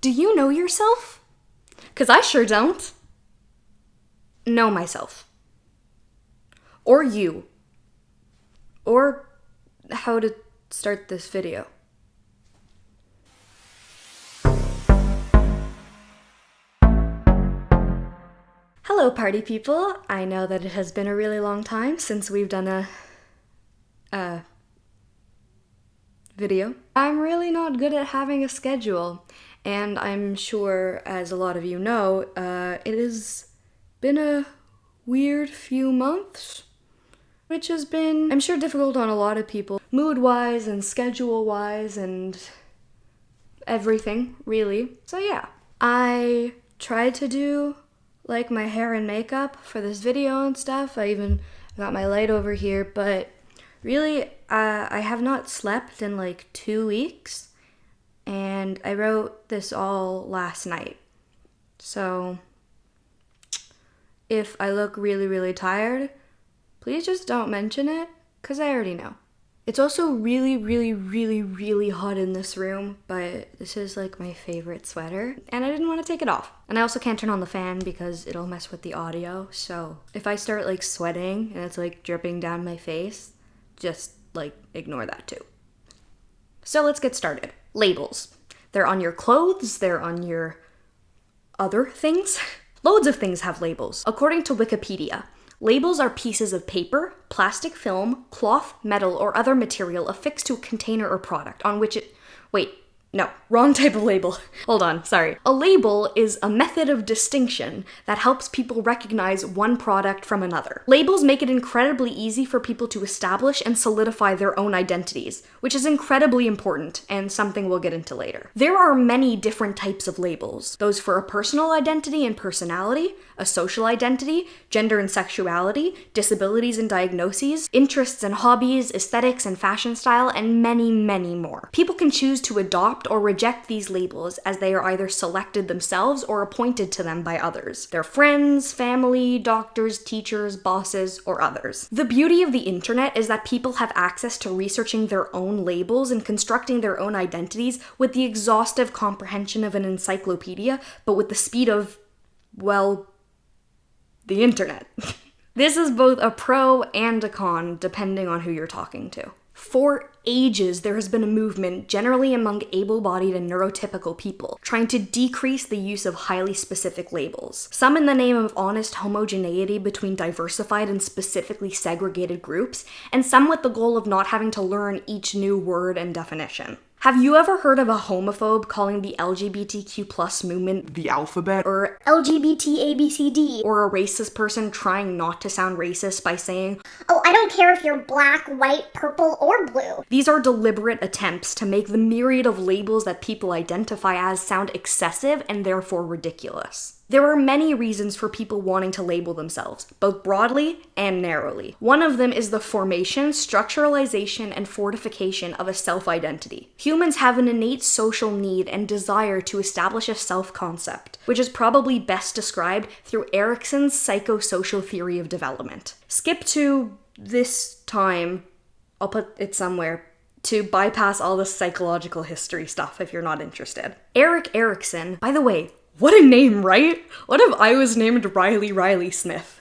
Do you know yourself? 'Cause I sure don't. Know myself. Or you. Or how to start this video. Hello, party people. I know that it has been a really long time since we've done a video. I'm really not good at having a schedule, and I'm sure, as a lot of you know, it has been a weird few months, which has been, I'm sure, difficult on a lot of people, mood-wise and schedule-wise and everything, really. So yeah, I tried to do like my hair and makeup for this video and stuff. I even got my light over here, but really, I have not slept in like 2 weeks, and I wrote this all last night. So if I look really, really tired, please just don't mention it, because I already know. It's also really, really, really, really hot in this room, but this is like my favorite sweater, and I didn't want to take it off. And I also can't turn on the fan because it'll mess with the audio, so if I start like sweating and it's like dripping down my face, just like ignore that too. So let's get started. Labels. They're on your clothes, they're on your other things. Loads of things have labels. According to Wikipedia, labels are pieces of paper, plastic film, cloth, metal, or other material affixed to a container or product on which it... Wait, no, wrong type of label. Hold on, sorry. A label is a method of distinction that helps people recognize one product from another. Labels make it incredibly easy for people to establish and solidify their own identities, which is incredibly important and something we'll get into later. There are many different types of labels. Those for a personal identity and personality, a social identity, gender and sexuality, disabilities and diagnoses, interests and hobbies, aesthetics and fashion style, and many, many more. People can choose to adopt or reject these labels as they are either selected themselves or appointed to them by others. Their friends, family, doctors, teachers, bosses, or others. The beauty of the internet is that people have access to researching their own labels and constructing their own identities with the exhaustive comprehension of an encyclopedia, but with the speed of, well, the internet. This is both a pro and a con, depending on who you're talking to. For ages, there has been a movement, generally among able-bodied and neurotypical people, trying to decrease the use of highly specific labels. Some in the name of honest homogeneity between diversified and specifically segregated groups, and some with the goal of not having to learn each new word and definition. Have you ever heard of a homophobe calling the LGBTQ+ movement the alphabet, or LGBTABCD, or a racist person trying not to sound racist by saying, "Oh, I don't care if you're black, white, purple, or blue"? These are deliberate attempts to make the myriad of labels that people identify as sound excessive and therefore ridiculous. There are many reasons for people wanting to label themselves, both broadly and narrowly. One of them is the formation, structuralization, and fortification of a self-identity. Humans have an innate social need and desire to establish a self-concept, which is probably best described through Erikson's psychosocial theory of development. Skip to this time, I'll put it somewhere, to bypass all the psychological history stuff if you're not interested. Erik Erikson, by the way, what a name, right? What if I was named Riley Smith?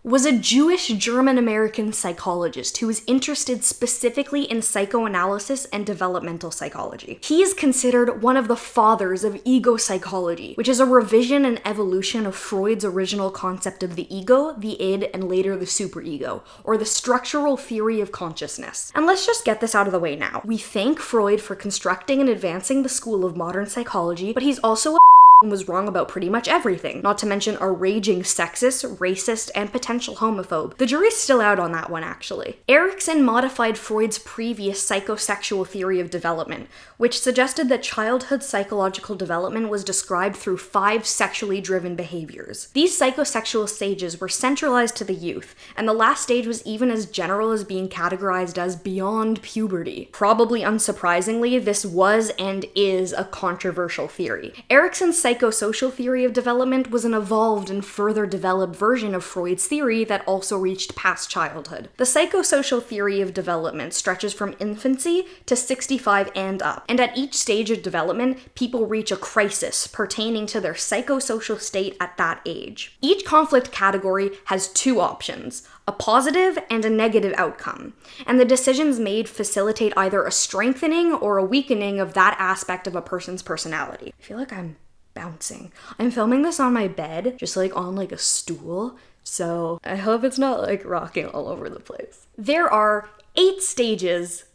Was a Jewish German-American psychologist who was interested specifically in psychoanalysis and developmental psychology. He is considered one of the fathers of ego psychology, which is a revision and evolution of Freud's original concept of the ego, the id, and later the superego, or the structural theory of consciousness. And let's just get this out of the way now. We thank Freud for constructing and advancing the school of modern psychology, but he's also a was wrong about pretty much everything, not to mention a raging sexist, racist, and potential homophobe. The jury's still out on that one, actually. Erikson modified Freud's previous psychosexual theory of development, which suggested that childhood psychological development was described through 5 sexually driven behaviors. These psychosexual stages were centralized to the youth, and the last stage was even as general as being categorized as beyond puberty. Probably unsurprisingly, this was and is a controversial theory. Erikson's psychosocial theory of development was an evolved and further developed version of Freud's theory that also reached past childhood. The psychosocial theory of development stretches from infancy to 65 and up, and at each stage of development, people reach a crisis pertaining to their psychosocial state at that age. Each conflict category has two options, a positive and a negative outcome, and the decisions made facilitate either a strengthening or a weakening of that aspect of a person's personality. I feel like I'm bouncing. I'm filming this on my bed, just like on like a stool, so I hope it's not like rocking all over the place. There are 8 stages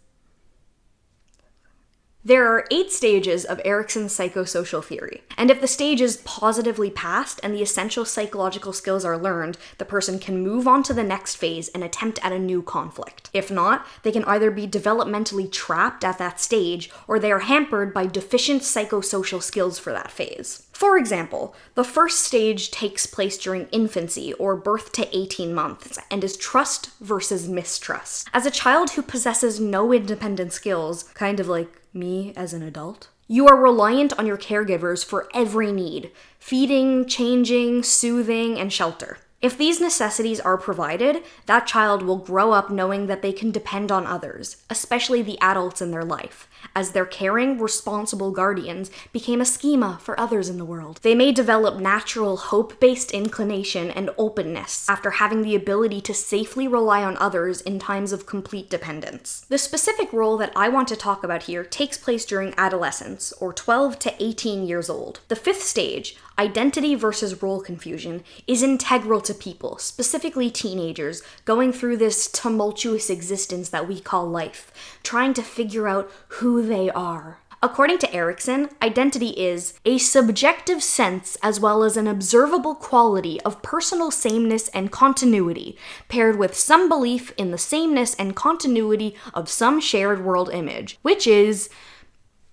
of Erikson's psychosocial theory, and if the stage is positively passed and the essential psychological skills are learned, the person can move on to the next phase and attempt at a new conflict. If not, they can either be developmentally trapped at that stage, or they are hampered by deficient psychosocial skills for that phase. For example, the first stage takes place during infancy, or birth to 18 months, and is trust versus mistrust. As a child who possesses no independent skills, kind of like me as an adult, you are reliant on your caregivers for every need: feeding, changing, soothing, and shelter. If these necessities are provided, that child will grow up knowing that they can depend on others, especially the adults in their life, as their caring, responsible guardians became a schema for others in the world. They may develop natural hope-based inclination and openness after having the ability to safely rely on others in times of complete dependence. The specific role that I want to talk about here takes place during adolescence, or 12 to 18 years old. The 5th stage, identity versus role confusion, is integral to people, specifically teenagers, going through this tumultuous existence that we call life, trying to figure out who they are. According to Erikson, identity is a subjective sense as well as an observable quality of personal sameness and continuity, paired with some belief in the sameness and continuity of some shared world image, which is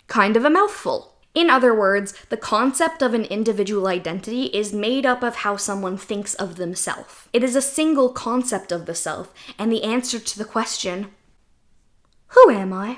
kind of a mouthful. In other words, the concept of an individual identity is made up of how someone thinks of themselves. It is a single concept of the self, and the answer to the question, who am I?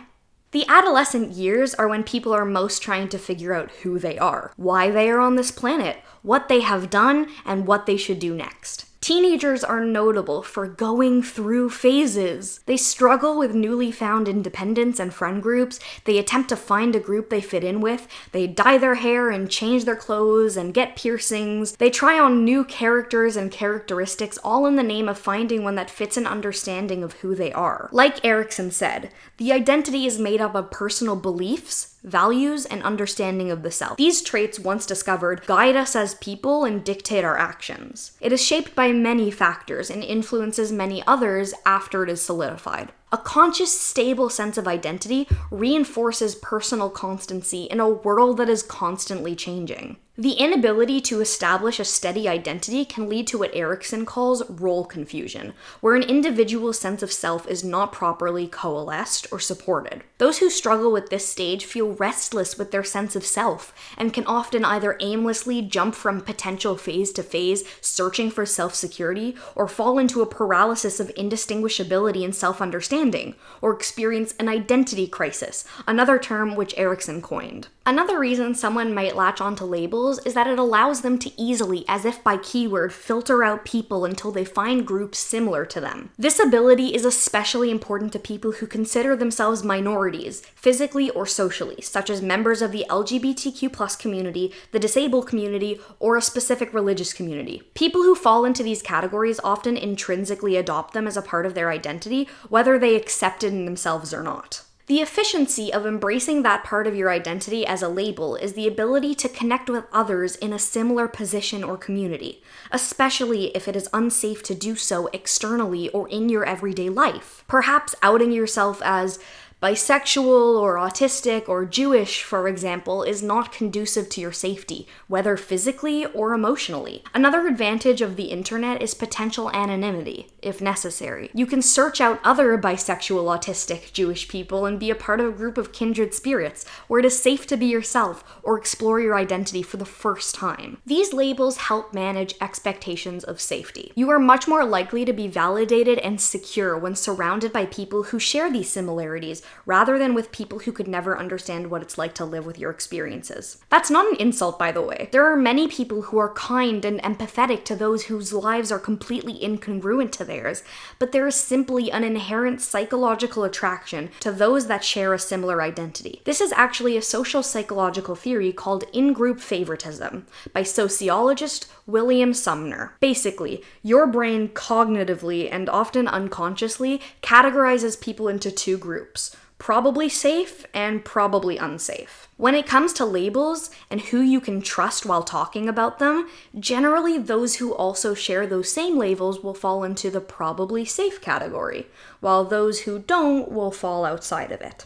The adolescent years are when people are most trying to figure out who they are, why they are on this planet, what they have done, and what they should do next. Teenagers are notable for going through phases. They struggle with newly found independence and friend groups. They attempt to find a group they fit in with. They dye their hair and change their clothes and get piercings. They try on new characters and characteristics, all in the name of finding one that fits an understanding of who they are. Like Erikson said, the identity is made up of personal beliefs, values, and understanding of the self. These traits, once discovered, guide us as people and dictate our actions. It is shaped by many factors and influences many others after it is solidified. A conscious, stable sense of identity reinforces personal constancy in a world that is constantly changing. The inability to establish a steady identity can lead to what Erikson calls role confusion, where an individual's sense of self is not properly coalesced or supported. Those who struggle with this stage feel restless with their sense of self, and can often either aimlessly jump from potential phase to phase, searching for self-security, or fall into a paralysis of indistinguishability and self-understanding, or experience an identity crisis, another term which Erikson coined. Another reason someone might latch onto labels is that it allows them to easily, as if by keyword, filter out people until they find groups similar to them. This ability is especially important to people who consider themselves minorities, physically or socially, such as members of the LGBTQ+ community, the disabled community, or a specific religious community. People who fall into these categories often intrinsically adopt them as a part of their identity, whether they accept it in themselves or not. The efficiency of embracing that part of your identity as a label is the ability to connect with others in a similar position or community, especially if it is unsafe to do so externally or in your everyday life. Perhaps outing yourself as bisexual or autistic or Jewish, for example, is not conducive to your safety, whether physically or emotionally. Another advantage of the internet is potential anonymity, if necessary. You can search out other bisexual, autistic, Jewish people and be a part of a group of kindred spirits, where it is safe to be yourself or explore your identity for the first time. These labels help manage expectations of safety. You are much more likely to be validated and secure when surrounded by people who share these similarities, rather than with people who could never understand what it's like to live with your experiences. That's not an insult, by the way. There are many people who are kind and empathetic to those whose lives are completely incongruent to theirs, but there is simply an inherent psychological attraction to those that share a similar identity. This is actually a social psychological theory called in-group favoritism by sociologist William Sumner. Basically, your brain cognitively and often unconsciously categorizes people into two groups: probably safe and probably unsafe. When it comes to labels and who you can trust while talking about them, generally those who also share those same labels will fall into the probably safe category, while those who don't will fall outside of it.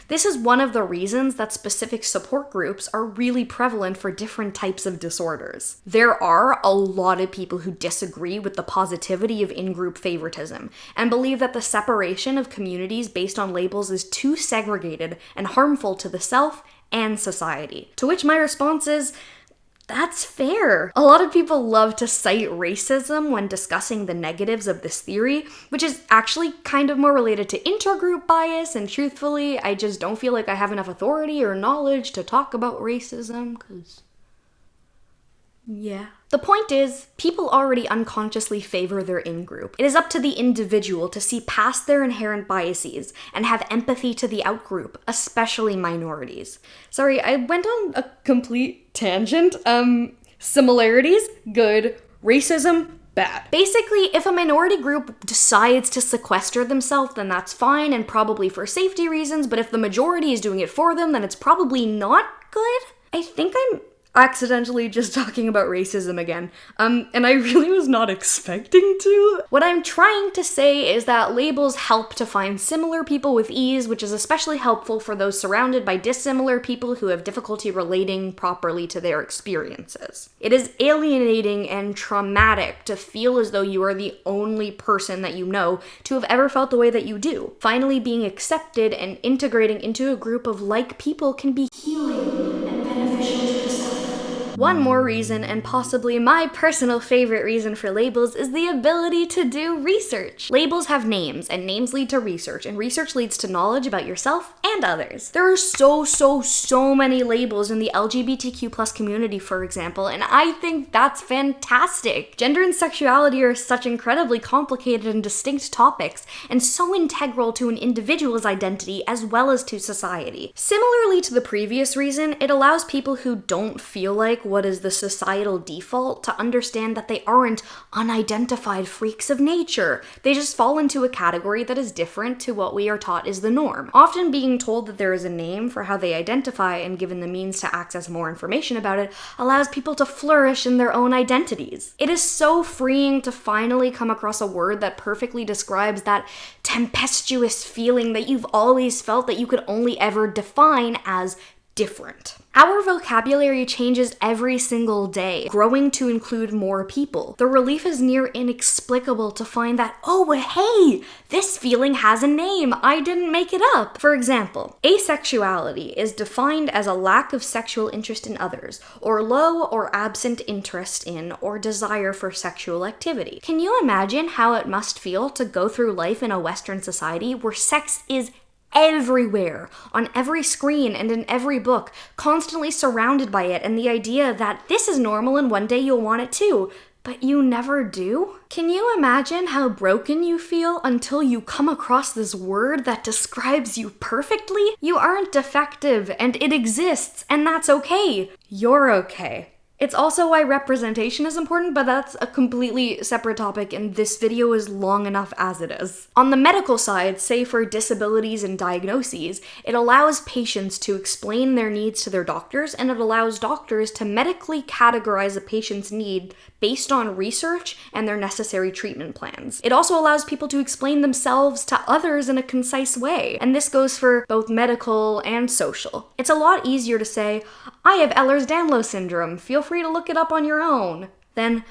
This is one of the reasons that specific support groups are really prevalent for different types of disorders. There are a lot of people who disagree with the positivity of in-group favoritism and believe that the separation of communities based on labels is too segregated and harmful to the self and society. To which my response is, that's fair. A lot of people love to cite racism when discussing the negatives of this theory, which is actually kind of more related to intergroup bias, and truthfully, I just don't feel like I have enough authority or knowledge to talk about racism, because yeah. The point is, people already unconsciously favor their in-group. It is up to the individual to see past their inherent biases and have empathy to the outgroup, especially minorities. Sorry, I went on a complete tangent. Similarities, good. Racism, bad. Basically, if a minority group decides to sequester themselves, then that's fine and probably for safety reasons, but if the majority is doing it for them, then it's probably not good. I think I'm accidentally just talking about racism again, and I really was not expecting to. What I'm trying to say is that labels help to find similar people with ease, which is especially helpful for those surrounded by dissimilar people who have difficulty relating properly to their experiences. It is alienating and traumatic to feel as though you are the only person that you know to have ever felt the way that you do. Finally, being accepted and integrating into a group of like people can be healing and beneficial to the self. One more reason, and possibly my personal favorite reason for labels, is the ability to do research. Labels have names, and names lead to research, and research leads to knowledge about yourself and others. There are so many labels in the LGBTQ+ community, for example, and I think that's fantastic. Gender and sexuality are such incredibly complicated and distinct topics, and so integral to an individual's identity as well as to society. Similarly to the previous reason, it allows people who don't feel like what is the societal default to understand that they aren't unidentified freaks of nature. They just fall into a category that is different to what we are taught is the norm. Often being told that there is a name for how they identify and given the means to access more information about it allows people to flourish in their own identities. It is so freeing to finally come across a word that perfectly describes that tempestuous feeling that you've always felt that you could only ever define as different. Our vocabulary changes every single day, growing to include more people. The relief is near inexplicable to find that, oh, hey, this feeling has a name. I didn't make it up. For example, asexuality is defined as a lack of sexual interest in others, or low or absent interest in or desire for sexual activity. Can you imagine how it must feel to go through life in a Western society where sex is everywhere, on every screen and in every book, constantly surrounded by it, and the idea that this is normal and one day you'll want it too, but you never do? Can you imagine how broken you feel until you come across this word that describes you perfectly? You aren't defective, and it exists, and that's okay. You're okay. It's also why representation is important, but that's a completely separate topic, and this video is long enough as it is. On the medical side, say for disabilities and diagnoses, it allows patients to explain their needs to their doctors, and it allows doctors to medically categorize a patient's need based on research and their necessary treatment plans. It also allows people to explain themselves to others in a concise way, and this goes for both medical and social. It's a lot easier to say, I have Ehlers-Danlos syndrome, feel free to look it up on your own, than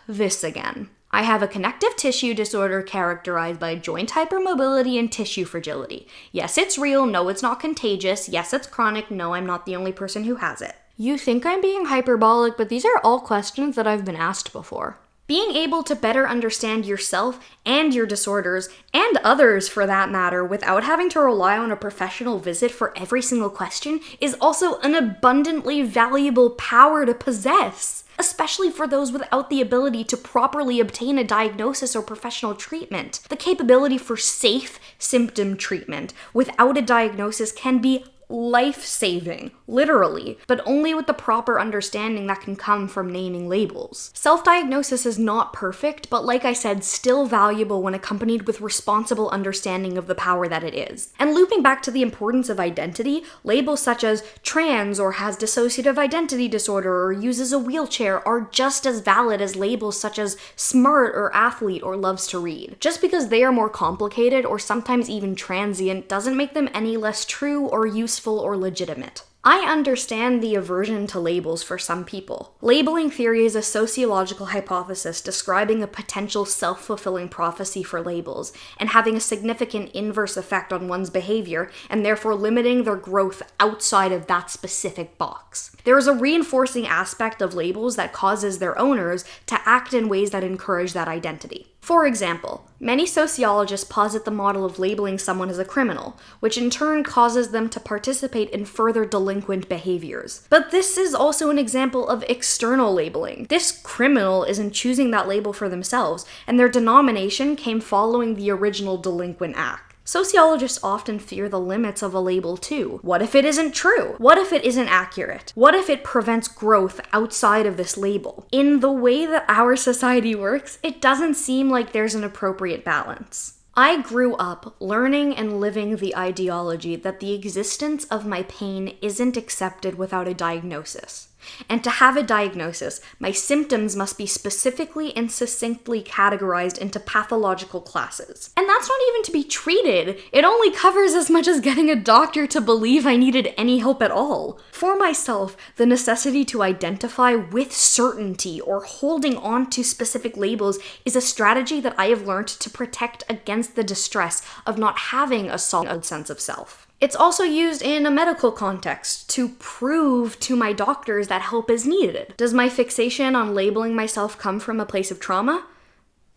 this again. I have a connective tissue disorder characterized by joint hypermobility and tissue fragility. Yes, it's real. No, it's not contagious. Yes, it's chronic. No, I'm not the only person who has it. You think I'm being hyperbolic, but these are all questions that I've been asked before. Being able to better understand yourself and your disorders, and others for that matter, without having to rely on a professional visit for every single question is also an abundantly valuable power to possess, especially for those without the ability to properly obtain a diagnosis or professional treatment. The capability for safe symptom treatment without a diagnosis can be life-saving, literally, but only with the proper understanding that can come from naming labels. Self-diagnosis is not perfect, but like I said, still valuable when accompanied with responsible understanding of the power that it is. And looping back to the importance of identity, labels such as trans or has dissociative identity disorder or uses a wheelchair are just as valid as labels such as smart or athlete or loves to read. Just because they are more complicated or sometimes even transient doesn't make them any less true or useful or legitimate. I understand the aversion to labels for some people. Labeling theory is a sociological hypothesis describing a potential self-fulfilling prophecy for labels and having a significant inverse effect on one's behavior and therefore limiting their growth outside of that specific box. There is a reinforcing aspect of labels that causes their owners to act in ways that encourage that identity. For example, many sociologists posit the model of labeling someone as a criminal, which in turn causes them to participate in further delinquent behaviors. But this is also an example of external labeling. This criminal isn't choosing that label for themselves, and their denomination came following the original delinquent act. Sociologists often fear the limits of a label too. What if it isn't true? What if it isn't accurate? What if it prevents growth outside of this label? In the way that our society works, it doesn't seem like there's an appropriate balance. I grew up learning and living the ideology that the existence of my pain isn't accepted without a diagnosis. And to have a diagnosis, my symptoms must be specifically and succinctly categorized into pathological classes. And that's not even to be treated. It only covers as much as getting a doctor to believe I needed any help at all. For myself, the necessity to identify with certainty or holding on to specific labels is a strategy that I have learned to protect against the distress of not having a solid sense of self. It's also used in a medical context to prove to my doctors that help is needed. Does my fixation on labeling myself come from a place of trauma?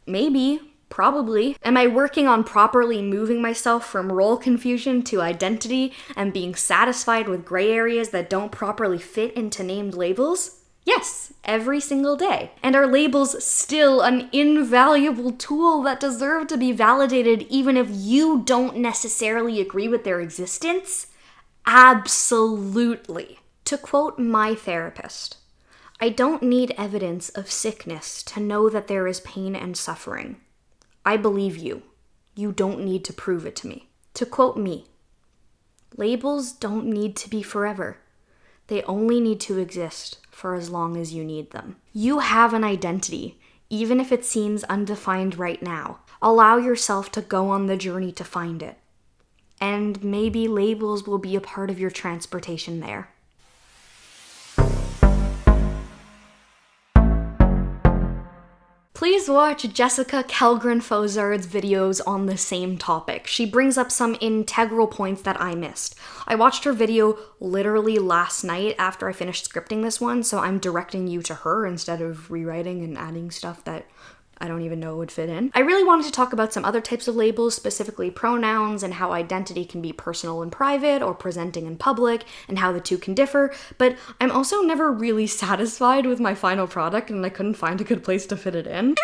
Maybe. Probably. Am I working on properly moving myself from role confusion to identity and being satisfied with gray areas that don't properly fit into named labels? Yes, every single day. And are labels still an invaluable tool that deserve to be validated even if you don't necessarily agree with their existence? Absolutely. To quote my therapist, I don't need evidence of sickness to know that there is pain and suffering. I believe you. You don't need to prove it to me. To quote me, labels don't need to be forever. They only need to exist for as long as you need them. You have an identity, even if it seems undefined right now. Allow yourself to go on the journey to find it. And maybe labels will be a part of your transportation there. Please watch Jessica Kellgren-Fozard's videos on the same topic. She brings up some integral points that I missed. I watched her video literally last night after I finished scripting this one, so I'm directing you to her instead of rewriting and adding stuff that I don't even know would fit in. I really wanted to talk about some other types of labels, specifically pronouns, and how identity can be personal and private or presenting in public, and how the two can differ, but I'm also never really satisfied with my final product, and I couldn't find a good place to fit it in. But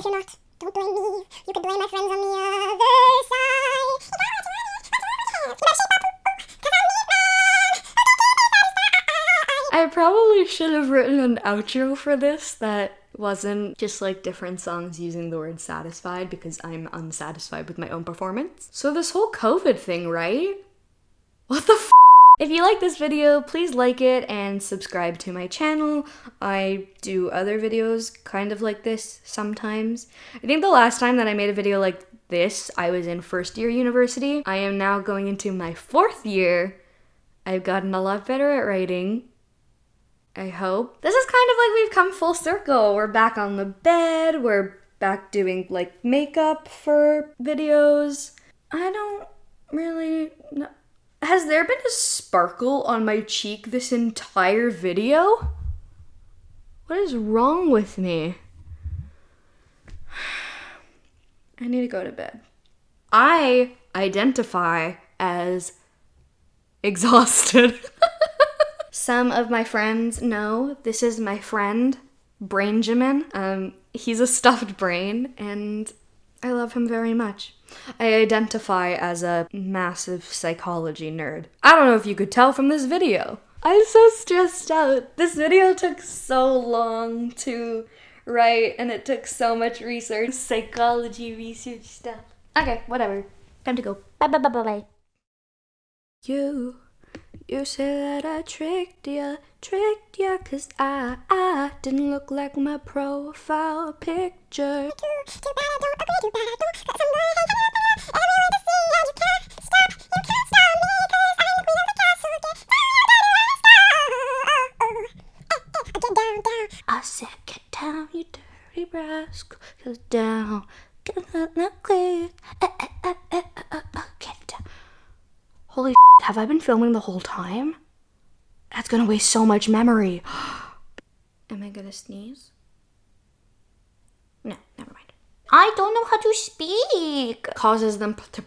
if you're not, don't blame me. You could blame my friends on the other side. I probably should have written an outro for this that wasn't just like different songs using the word satisfied because I'm unsatisfied with my own performance. So this whole COVID thing, right? What the f***? If you like this video, please like it and subscribe to my channel. I do other videos kind of like this sometimes. I think the last time that I made a video like this, I was in first year university. I am now going into my fourth year. I've gotten a lot better at writing. I hope. This is kind of like we've come full circle. We're back on the bed. We're back doing like makeup for videos. I don't really know. Has there been a sparkle on my cheek this entire video? What is wrong with me? I need to go to bed. I identify as exhausted. Some of my friends know this is my friend, Brainjamin. He's a stuffed brain, and I love him very much. I identify as a massive psychology nerd. I don't know if you could tell from this video. I'm so stressed out. This video took so long to write, and it took so much research. Psychology research stuff. Okay, whatever. Time to go. Bye bye bye bye bye. You say that I tricked ya, 'cause I didn't look like my profile picture. Too bad I don't agree, too bad I don't. Got some guy hanging out there, everywhere to see, and you can't stop me, 'cause I'm the queen of the castle. Get down, down. I said, get down, you dirty rascal. Get down, get clear. Get down. Holy shit, have I been filming the whole time? That's gonna waste so much memory. Am I gonna sneeze? No, never mind. I don't know how to speak. Causes them to